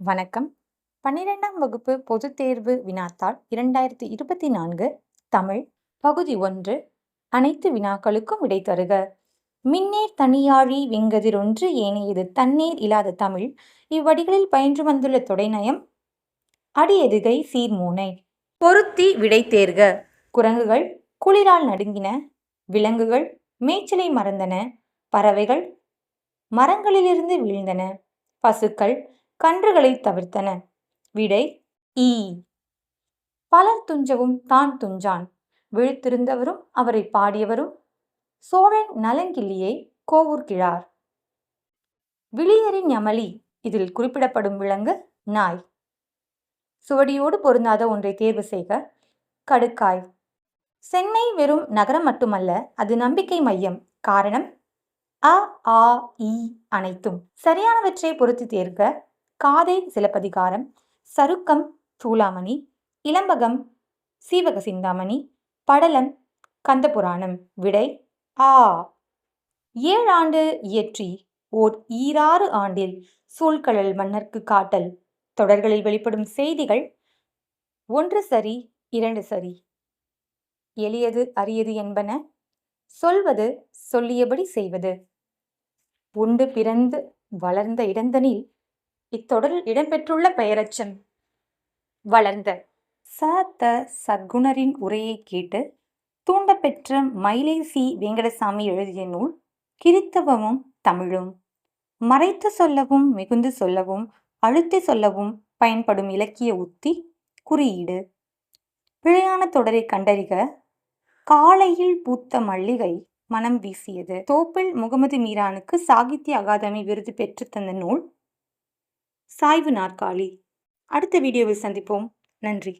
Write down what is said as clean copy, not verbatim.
வணக்கம். 12ஆம் வகுப்பு பொதுத் தேர்வு வினாத்தாள் 2024 தமிழ் பகுதி 1 அனைத்து வினாக்களுக்கும் விடை தருக. மின்னேர் தனியாழி வெங்கதிரொன்று ஏனையது தன்னேர் இல்லாத தமிழ் இவ்வடிகளில் பயின்று வந்துள்ள தொடைநயம் அடியெதுகை சீர்மூனை. பொருத்தி விடை தேர்க. குரங்குகள் குளிரால் நடுங்கின. விலங்குகள் மேய்ச்சலை மறந்தன. பறவைகள் மரங்களிலிருந்து வீழ்ந்தன. பசுக்கள் கன்றுகளை தவிர்த்தன. விடை ஈ. பலர் துஞ்சவும் தான் துஞ்சான். விழித்திருந்தவரும் அவரை பாடியவரும் சோழன் நலங்கிள்ளியை கோவூர்கிழார். விளியரின் யமலி இதில் குறிப்பிடப்படும் விலங்கு நாய். சுவடியோடு பொருந்தாத ஒன்றை தேர்வு செய்க. கடுக்காய். சென்னை வெறும் நகரம் மட்டுமல்ல, அது நம்பிக்கை மையம். காரணம் அ ஆ இ அனைத்தும். சரியானவற்றை பொருத்தி தேர்க. காதை சிலப்பதிகாரம், சருக்கம் சூளாமணி, இளம்பகம் சீவக சிந்தாமணி, படலம் கந்தபுராணம். விடை ஆ. 7 ஆண்டு இயற்றி ஓர் 6 ஆண்டில் சூழ்கழல் மன்னர்க்கு காட்டல். தொடர்களில் வெளிப்படும் செய்திகள் 1 சரி 2 சரி. எளியது அரியது என்பன. சொல்வது சொல்லியபடி செய்வது. உண்டு பிறந்து வளர்ந்த இடந்தனில் இத்தொடரில் இடம்பெற்றுள்ள பெயரச்சம் வளர்ந்த. ச சத்குணரின் உரையை கேட்டு தூண்டப்பெற்ற மயிலை சி வெங்கடசாமி எழுதிய நூல் கிறித்தவமும் தமிழும். மறைத்து சொல்லவும் மிகுந்து சொல்லவும் அழுத்தி சொல்லவும் பயன்படும் இலக்கிய உத்தி குறியீடு. பிழையான தொடரை கண்டறிக. காலையில் பூத்த மல்லிகை மனம் வீசியது. தோப்பில் முகமது மீரானுக்கு சாகித்ய அகாதமி விருது பெற்று தந்த நூல் சாய்வு நாற்காலி. அடுத்த வீடியோவில் சந்திப்போம். நன்றி.